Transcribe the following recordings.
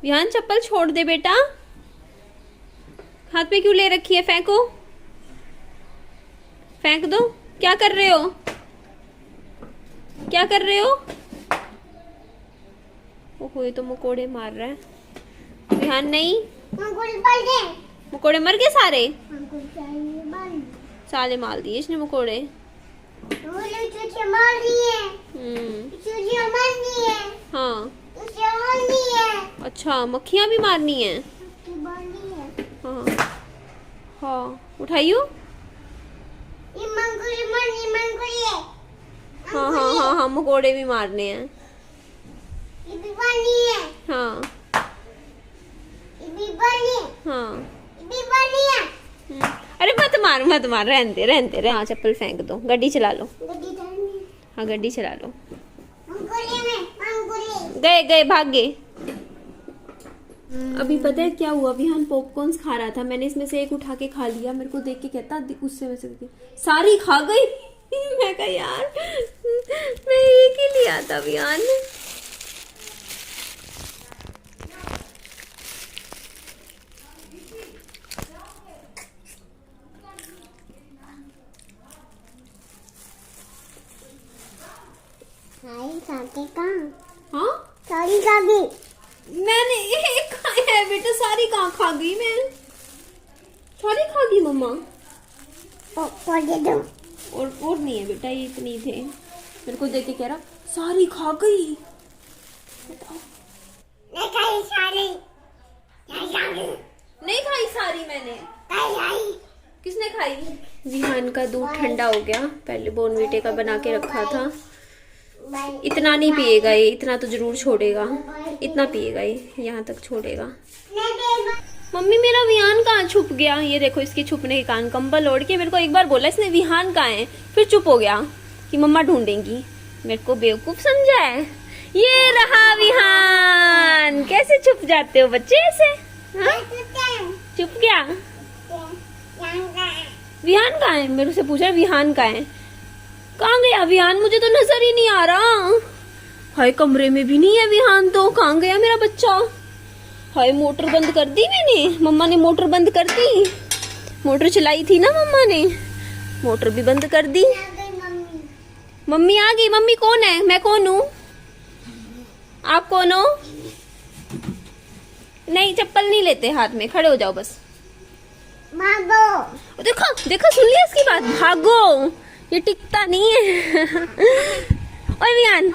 विहान चप्पल छोड़ दे बेटा, हाथ में क्यों ले रखी है? फेंको, फेंक दो। क्या कर रहे हो? क्या कर रहे हो? ओहो, ये तो मकोड़े मार रहा है। विहान नहीं, मकोड़े मर गए सारे। साले मार दिए इसने मकोड़े। हाँ, अच्छा, मक्खियाँ भी मारनी है। हाँ हाँ, उठाइयो। हाँ हाँ हाँ हाँ, मकोड़े भी मारने हैं। हाँ हाँ। अरे मत मार मत मार, रहने दे रहने दे। हाँ, चप्पल फेंक दो, गड्डी चला लो। हाँ, गड्डी चला लो। गए गए, भाग गए। अभी पता है क्या हुआ? विहान पॉपकॉर्न्स खा रहा था, मैंने इसमें से एक उठा के खा लिया। मेरे को देख के कहता गुस्से में से सारी खा गई। मैं कहा यार, मैं एक ही लिया था विहान। हाँ, सारी खा गई। मैंने एक खाया है बेटा, सारी कहाँ खा गई मैं? सारी खा गई मम्मा। और दे दो। और नहीं है बेटा, ये इतनी थे। मेरे को देख के कह रहा सारी खा गई। बताओ। नहीं खाई सारी। नहीं खाई सारी मैंने। किसने खाई? विहान का दूध ठंडा हो गया, पहले बोर्नवीटे का बना के रखा था। इतना नहीं पिएगा ये, इतना तो जरूर छोड़ेगा। इतना पिएगा ये, यहाँ तक छोड़ेगा। मम्मी, मेरा विहान कहाँ छुप गया? ये देखो इसके छुपने के कान, कंबल ओढ़ के मेरे को एक बार बोला इसने विहान कहाँ है, फिर चुप हो गया कि मम्मा ढूंढेंगी। मेरे को बेवकूफ समझा है। ये रहा विहान। कैसे छुप जाते हो बच्चे ऐसे? हाँ? छुप गया। विहान कहाँ है? मेरे से पूछा विहान कहाँ है। कहाँ गया विहान? मुझे तो नजर ही नहीं आ रहा। हाय, कमरे में भी नहीं है विहान, तो कहाँ गया मेरा बच्चा? हाय, मोटर बंद कर दी मैंने, मम्मा ने मोटर बंद कर दी। मोटर चलाई थी ना मम्मा ने, मोटर भी बंद कर दी। मम्मी आ गई। मम्मी कौन है? मैं कौन हूँ? आप कौन हो? नहीं, चप्पल नहीं लेते हाथ में, खड़े हो जाओ बस। भागो। देखो देखो, सुन लिया इसकी बात, भागो। ये टिकता नहीं है। ओए विहान,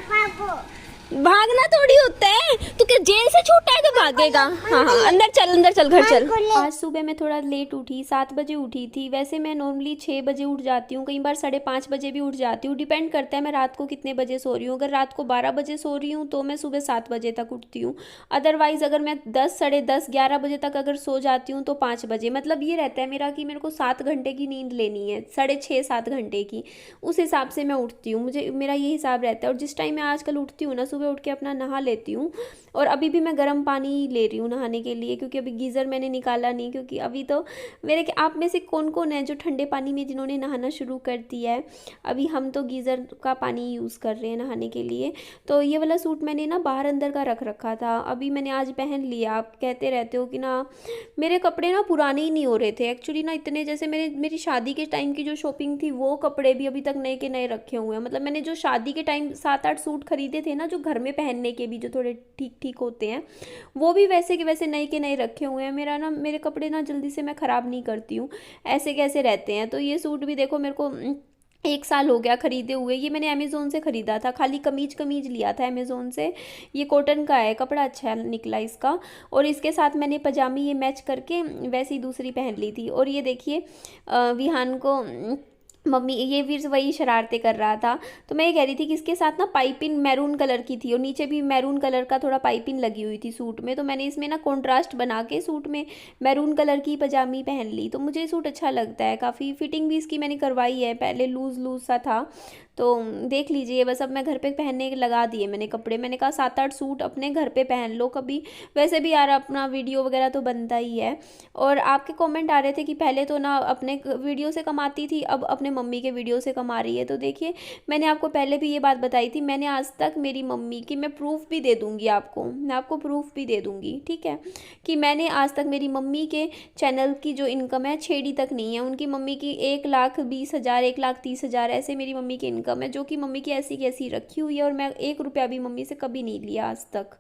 भागना थोड़ी होता है, तू क्या जेल से छूटा है तो भागेगा? हाँ हाँ, अंदर चल घर चल। आज सुबह मैं थोड़ा लेट उठी, 7 बजे उठी थी। वैसे मैं नॉर्मली 6 बजे उठ जाती हूँ, कई बार 5:30 बजे भी उठ जाती हूँ। डिपेंड करता है मैं रात को कितने बजे सो रही हूँ। अगर रात को 12 बजे सो रही हूँ तो मैं सुबह 7 बजे तक उठती हूँ। अदरवाइज अगर मैं 10, 10:30, 11 बजे तक अगर सो जाती हूँ तो 5 बजे। मतलब ये रहता है मेरा कि मेरे को 7 घंटे की नींद लेनी है, 6.5, 7 घंटे की। उस हिसाब से मैं उठती हूँ, मुझे मेरा ये हिसाब रहता है। और जिस टाइम मैं आजकल उठती हूँ ना, सुबह उठ के अपना नहा लेती हूँ। और अभी भी मैं गर्म पानी ले रही हूँ नहाने के लिए, क्योंकि अभी गीज़र मैंने निकाला नहीं। क्योंकि अभी तो मेरे आप में से कौन कौन है जो ठंडे पानी में जिन्होंने नहाना शुरू कर दिया है? अभी हम तो गीज़र का पानी यूज़ कर रहे हैं नहाने के लिए। तो ये वाला सूट मैंने ना बाहर अंदर का रख रखा था, अभी मैंने आज पहन लिया। आप कहते रहते हो कि ना मेरे कपड़े ना पुराने ही नहीं हो रहे थे एक्चुअली ना, इतने जैसे मेरी शादी के टाइम की जो शॉपिंग थी वो कपड़े भी अभी तक नए के नए रखे हुए हैं। मतलब मैंने जो शादी के टाइम 7-8 सूट खरीदे थे ना, जो घर में पहनने के भी जो थोड़े ठीक ठीक होते हैं, वो भी वैसे के वैसे नए के नए रखे हुए हैं। मेरे कपड़े ना जल्दी से मैं ख़राब नहीं करती हूँ, ऐसे कैसे रहते हैं। तो ये सूट भी देखो, मेरे को 1 साल हो गया खरीदे हुए। ये मैंने अमेज़ोन से ख़रीदा था, खाली कमीज लिया था अमेज़ोन से। ये कॉटन का है, कपड़ा अच्छा निकला इसका। और इसके साथ मैंने पजामी ये मैच करके वैसी दूसरी पहन ली थी। और ये देखिए विहान को मम्मी, ये फिर वही शरारतें कर रहा था। तो मैं ये कह रही थी कि इसके साथ ना पाइपिंग मैरून कलर की थी और नीचे भी मैरून कलर का थोड़ा पाइपिंग लगी हुई थी सूट में। तो मैंने इसमें ना कॉन्ट्रास्ट बना के सूट में मैरून कलर की पजामी पहन ली। तो मुझे सूट अच्छा लगता है काफ़ी। फिटिंग भी इसकी मैंने करवाई है, पहले लूज़ सा था तो देख लीजिए बस। अब मैं घर पे पहनने लगा दिए मैंने कपड़े। मैंने कहा 7-8 सूट अपने घर पे पहन लो कभी, वैसे भी यार अपना वीडियो वगैरह तो बनता ही है। और आपके कमेंट आ रहे थे कि पहले तो ना अपने वीडियो से कमाती थी, अब अपने मम्मी के वीडियो से कमा रही है। तो देखिए मैंने आपको पहले भी ये बात बताई थी, मैंने आज तक मेरी मम्मी की, मैं प्रूफ भी दे दूँगी आपको, मैं आपको प्रूफ भी दे दूँगी, ठीक है, कि मैंने आज तक मेरी मम्मी के चैनल की जो इनकम है 6D तक नहीं है। उनकी मम्मी की 1,20,000 1,30,000 ऐसे मेरी मम्मी की इनकम है, जो कि मम्मी की ऐसी की ऐसी रखी हुई है। और मैं 1 रुपया भी मम्मी से कभी नहीं लिया आज तक।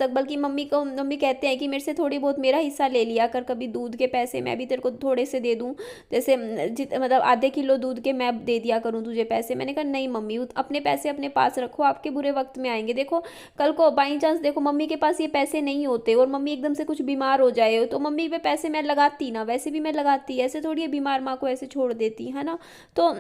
बल्कि मम्मी कहते हैं कि मेरे से थोड़ी बहुत मेरा हिस्सा ले लिया कर, कभी दूध के पैसे मैं भी तेरे को थोड़े से दे दूं, जैसे मतलब आधे किलो दूध के मैं दे दिया करूं तुझे पैसे। मैंने कहा नहीं मम्मी, अपने पैसे अपने पास रखो, आपके बुरे वक्त में आएंगे। देखो कल को बाई चांस देखो मम्मी के पास ये पैसे नहीं होते और मम्मी एकदम से कुछ बीमार हो जाए, तो मम्मी पे पैसे मैं लगाती ना, वैसे भी मैं लगाती, ऐसे थोड़ी है बीमार माँ को ऐसे छोड़ देती है ना। तो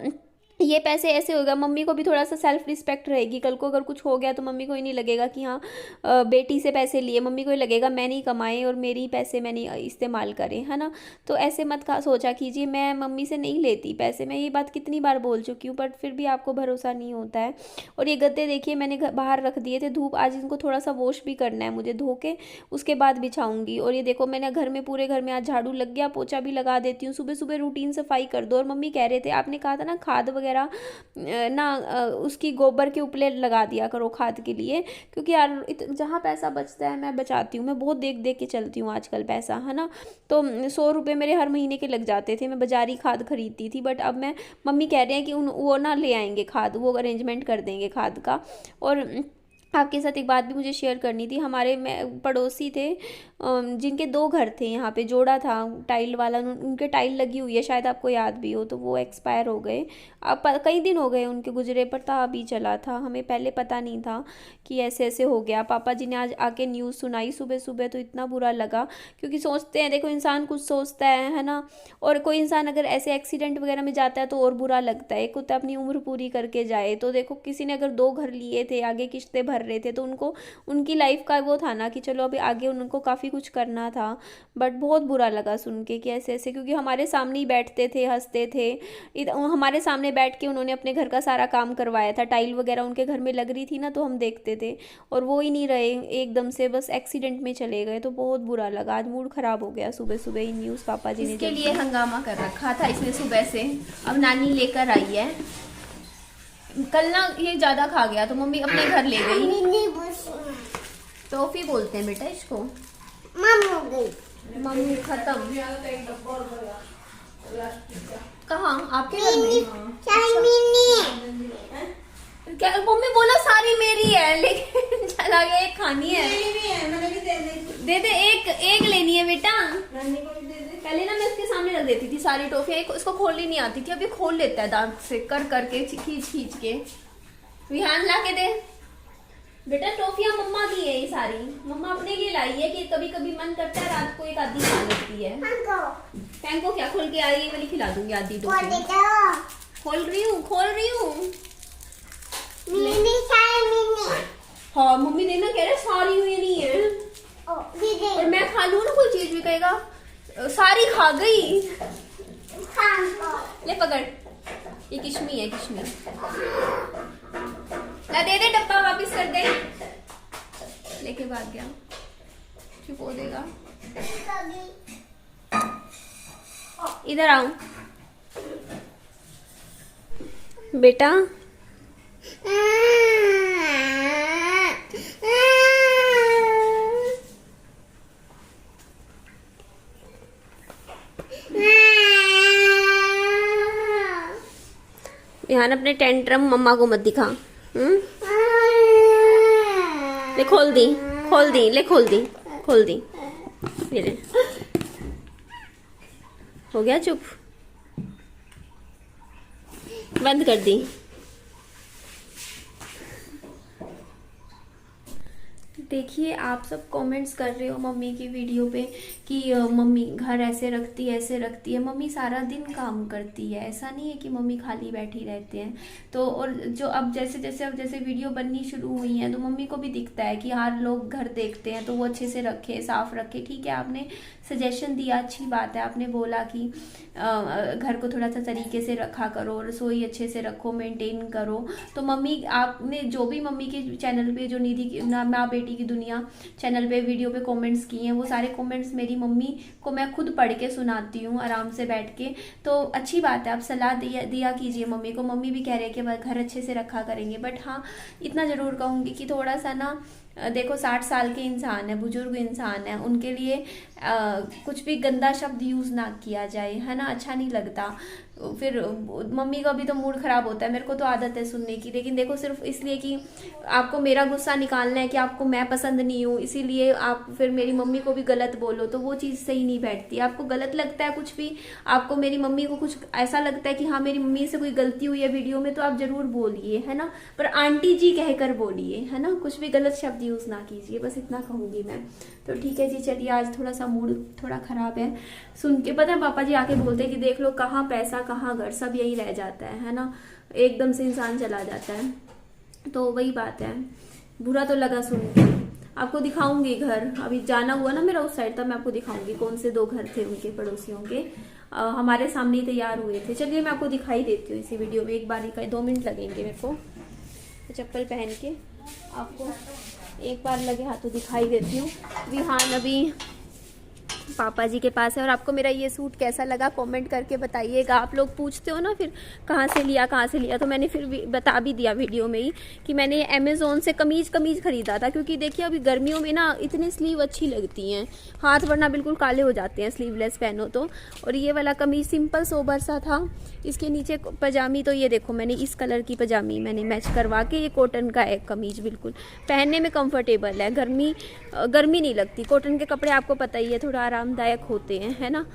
ये पैसे ऐसे होगा, मम्मी को भी थोड़ा सा सेल्फ रिस्पेक्ट रहेगी। कल को अगर कुछ हो गया तो मम्मी को ही नहीं लगेगा कि हाँ बेटी से पैसे लिए, मम्मी को ही लगेगा मैंने ही कमाए और मेरे ही पैसे मैंने इस्तेमाल करे, है ना। तो ऐसे मत सोचा कीजिए, मैं मम्मी से नहीं लेती पैसे, मैं ये बात कितनी बार बोल चुकी हूँ, बट फिर भी आपको भरोसा नहीं होता है। और ये गद्दे देखिए मैंने बाहर रख दिए थे, धूप आज इनको थोड़ा सा वॉश भी करना है मुझे, धो के उसके बाद बिछाऊंगी। और ये देखो मैंने घर में, पूरे घर में आज झाड़ू लग गया, पोछा भी लगा देती हूँ, सुबह सुबह रूटीन सफाई कर दो। और मम्मी कह रहे थे, आपने कहा था ना खाद वगैरह ना उसकी गोबर के ऊपर लगा दिया करो खाद के लिए, क्योंकि यार जहाँ पैसा बचता है मैं बचाती हूँ, मैं बहुत देख देख के चलती हूँ आजकल पैसा, है ना। तो 100 रुपये मेरे हर महीने के लग जाते थे, मैं बाजारी खाद खरीदती थी, बट अब मैं, मम्मी कह रहे हैं कि वो ना ले आएंगे खाद, वो अरेंजमेंट कर देंगे खाद का। और आपके साथ एक बात भी मुझे शेयर करनी थी। हमारे में पड़ोसी थे जिनके 2 घर थे, यहाँ पे जोड़ा था टाइल वाला, उनके टाइल लगी हुई है, शायद आपको याद भी हो, तो वो एक्सपायर हो गए। अब कई दिन हो गए उनके गुजरे, पता अभी चला था, हमें पहले पता नहीं था कि ऐसे ऐसे हो गया। पापा जी ने आज आके न्यूज़ सुनाई सुबह सुबह, तो इतना बुरा लगा, क्योंकि सोचते हैं, देखो इंसान कुछ सोचता है ना। और कोई इंसान अगर ऐसे एक्सीडेंट वगैरह में जाता है तो और बुरा लगता है, एक होता है अपनी उम्र पूरी करके जाए। तो देखो किसी ने अगर 2 घर लिए थे, आगे किस्तें भर रहे थे, तो उनको उनकी लाइफ का वो था ना कि चलो अभी आगे उनको काफ़ी कुछ करना था। बट बहुत बुरा लगा सुन के कि ऐसे ऐसे, क्योंकि हमारे सामने ही बैठते थे, हंसते थे, हमारे सामने बैठ के उन्होंने अपने घर का सारा काम करवाया था, टाइल वगैरह उनके घर में लग रही थी ना, तो हम देखते थे, और वो ही नहीं रहे, एकदम से बस एक्सीडेंट में चले गए। तो बहुत बुरा लगा, आज मूड खराब हो गया सुबह सुबह ही न्यूज़ पापा जी ने इसके लिए हंगामा कर रखा था इसने सुबह से। अब नानी लेकर आई है, कल ना ये ज्यादा खा गया तो मम्मी अपने घर ले गई। टॉफी बोलते हैं बेटा इसको। मम्मी खत्म कहाँ, आपके घर में? क्या मम्मी बोला सारी मेरी है, लेकिन चला गया, एक खानी है, दे दे, एक लेनी है बेटा। पहले ना मैं इसके सामने रख देती थी सारी टॉफियाँ, इसको खोलनी नहीं आती थी, अभी खोल लेता है दांत से कर करके, खींच खींच के। विहान ला के दे बेटा, टॉफियाँ मम्मा की है ये सारी, मम्मा अपने लिए लाई है कि कभी कभी मन करता है रात को एक आधी खा लेती है। फेंको क्या, खोल के आई, ये वाली खिला दूंगी आधी टॉफी। खोल रही हूँ हाँ मम्मी देखना कह रहे सारी हुई नहीं है, और मैं खा लूँ ना कोई चीज भी कहेगा सारी खा गई। ले पकड़, ये किशमी है, किशमी ला, दे दे डब्बा वापस कर दे, लेके भाग गया, चुप हो देगा। इधर आओ बेटा, यहाँ अपने टेंट्रम मम्मा को मत दिखा। ले खोल दी, ले खोल दी, ये ले, हो गया चुप, बंद कर दी। देखिए आप सब कमेंट्स कर रहे हो मम्मी की वीडियो पे कि मम्मी घर ऐसे रखती है। मम्मी सारा दिन काम करती है, ऐसा नहीं है कि मम्मी खाली बैठी रहते हैं। तो और जो अब जैसे वीडियो बननी शुरू हुई है तो मम्मी को भी दिखता है कि हर लोग घर देखते हैं तो वो अच्छे से रखे, साफ रखे। ठीक है, आपने सजेशन दिया, अच्छी बात है। आपने बोला कि घर को थोड़ा सा तरीके से रखा करो, रसोई अच्छे से रखो, मेंटेन करो। तो मम्मी, आपने जो भी मम्मी के चैनल पे, जो निधि की माँ बेटी की दुनिया चैनल पे वीडियो पे कमेंट्स किए हैं, वो सारे कमेंट्स मेरी मम्मी को मैं खुद पढ़ के सुनाती हूँ आराम से बैठ के। तो अच्छी बात है, आप सलाह दिया कीजिए मम्मी को। मम्मी भी कह रहे हैं कि घर अच्छे से रखा करेंगे। बट हाँ, इतना ज़रूर कहूँगी कि थोड़ा सा ना, देखो 60 साल के इंसान है, बुजुर्ग इंसान है, उनके लिए कुछ भी गंदा शब्द यूज़ ना किया जाए, है ना, अच्छा नहीं लगता। फिर मम्मी का भी तो मूड ख़राब होता है, मेरे को तो आदत है सुनने की। लेकिन देखो, सिर्फ इसलिए कि आपको मेरा गुस्सा निकालना है कि आपको मैं पसंद नहीं हूँ, इसीलिए आप फिर मेरी मम्मी को भी गलत बोलो, तो वो चीज़ सही नहीं बैठती। आपको गलत लगता है कुछ भी, आपको मेरी मम्मी को कुछ ऐसा लगता है कि हाँ मेरी मम्मी से कोई गलती हुई है वीडियो में, तो आप ज़रूर बोलिए, है ना, पर आंटी जी कहकर बोलिए, है ना, कुछ भी गलत शब्द यूज़ ना कीजिए, बस इतना कहूँगी मैं। तो ठीक है जी, चलिए, आज थोड़ा सा मूड थोड़ा ख़राब है सुन के। पता है, पापा जी आके बोलते हैं कि देख लो, कहाँ पैसा कहाँ घर, सब यही रह जाता है ना, एकदम से इंसान चला जाता है। तो वही बात है, बुरा तो लगा सुन के। आपको दिखाऊंगी घर, अभी जाना हुआ ना मेरा उस साइड, तब मैं आपको दिखाऊंगी कौन से 2 घर थे उनके पड़ोसियों के, हमारे सामने ही तैयार हुए थे। चलिए मैं आपको दिखाई देती हूँ इसी वीडियो में, एक बारी का 2 मिनट लगेंगे मेरे को। चप्पल पहन के आपको एक बार लगे हाथों दिखाई देती हूँ। विहान अभी पापा जी के पास है। और आपको मेरा ये सूट कैसा लगा कमेंट करके बताइएगा। आप लोग पूछते हो ना फिर कहाँ से लिया, तो मैंने फिर बता भी दिया वीडियो में ही कि मैंने अमेज़ोन से कमीज खरीदा था। क्योंकि देखिए अभी गर्मियों में ना इतनी स्लीव अच्छी लगती हैं, हाथ वरना बिल्कुल काले हो जाते हैं स्लीवलेस पहनो तो। और ये वाला कमीज सिंपल सोबर सा था, इसके नीचे पजामी, तो ये देखो मैंने इस कलर की पजामी मैंने मैच करवा के, ये कॉटन का है कमीज, बिल्कुल पहनने में कंफर्टेबल है, गर्मी नहीं लगती। कॉटन के कपड़े आपको पता ही है थोड़ा आरामदायक होते हैं, है ना,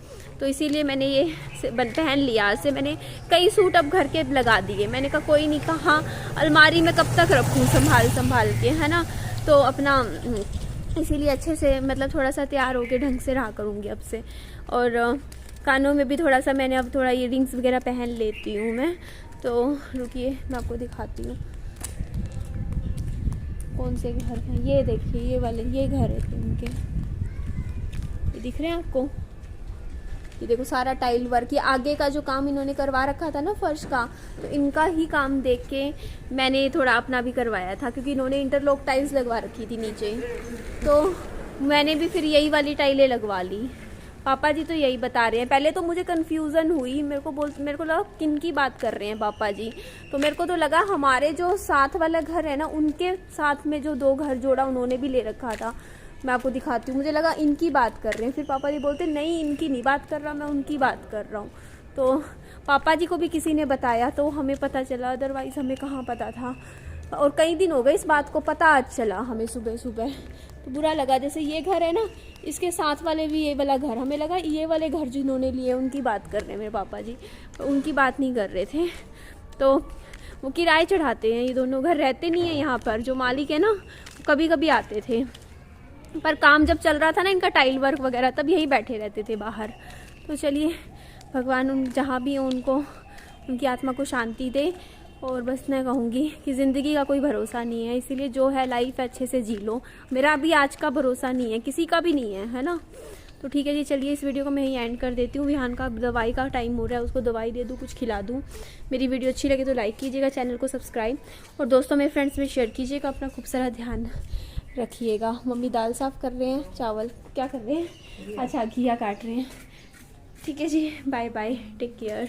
तो इसीलिए मैंने ये पहन लिया। आज से मैंने कई सूट अब घर के लगा दिए। मैंने कहा कोई नहीं, कहाँ अलमारी में कब तक रखूँ संभाल के, है ना, तो अपना इसीलिए अच्छे से मतलब थोड़ा सा तैयार होके ढंग से रहा करूँगी अब से। और कानों में भी थोड़ा सा मैंने अब थोड़ा इयररिंग्स वगैरह पहन लेती हूँ मैं। तो रुकिए मैं आपको दिखाती हूँ कौन से घर हैं। ये देखिए, ये वाले, ये घर है इनके, ये दिख रहे हैं आपको। ये देखो सारा टाइल वर्क, ये आगे का जो काम इन्होंने करवा रखा था ना फर्श का, तो इनका ही काम देख के मैंने थोड़ा अपना भी करवाया था। क्योंकि इन्होंने इंटरलॉक टाइल्स लगवा रखी थी नीचे, तो मैंने भी फिर यही वाली टाइलें लगवा ली। पापा जी तो यही बता रहे हैं। पहले तो मुझे कन्फ्यूज़न हुई, मेरे को लगा किन की बात कर रहे हैं पापा जी। तो मेरे को तो लगा हमारे जो साथ वाला घर है ना, उनके साथ में जो 2 घर जोड़ा उन्होंने भी ले रखा था। मैं आपको दिखाती हूँ, मुझे लगा इनकी बात कर रहे हैं। फिर पापा जी बोलते नहीं, इनकी नहीं बात कर रहा मैं, उनकी बात कर रहा हूँ। तो पापा जी को भी किसी ने बताया तो हमें पता चला, अदरवाइज़ हमें कहाँ पता था। और कई दिन हो गए इस बात को पता आज चला हमें सुबह। तो बुरा लगा। जैसे ये घर है ना, इसके साथ वाले भी ये वाला घर, हमें लगा ये वाले घर जिन्होंने लिए उनकी बात कर रहे हैं मेरे पापा जी, उनकी बात नहीं कर रहे थे। तो वो किराए चढ़ाते हैं, ये दोनों घर रहते नहीं है यहाँ पर। जो मालिक है ना, कभी कभी आते थे, पर काम जब चल रहा था ना इनका टाइल वर्क वगैरह, तब यही बैठे रहते थे बाहर। तो चलिए, भगवान उन जहाँ भी हो उनको, उनकी आत्मा को शांति दे। और बस मैं कहूँगी कि ज़िंदगी का कोई भरोसा नहीं है, इसीलिए जो है लाइफ अच्छे से जी लो। मेरा अभी आज का भरोसा नहीं है, किसी का भी नहीं है ना। तो ठीक है जी, चलिए इस वीडियो को मैं यहीं एंड कर देती हूँ। विहान का दवाई का टाइम हो रहा है, उसको दवाई दे दूँ, कुछ खिला दूँ। मेरी वीडियो अच्छी लगे तो लाइक कीजिएगा, चैनल को सब्सक्राइब, और दोस्तों मेरे फ्रेंड्स में शेयर कीजिएगा। अपना खूब सारा ध्यान रखिएगा। मम्मी दाल साफ़ कर रहे हैं, चावल क्या कर रहे हैं, अच्छा घिया काट रहे हैं। ठीक है जी, बाय बाय, टेक केयर।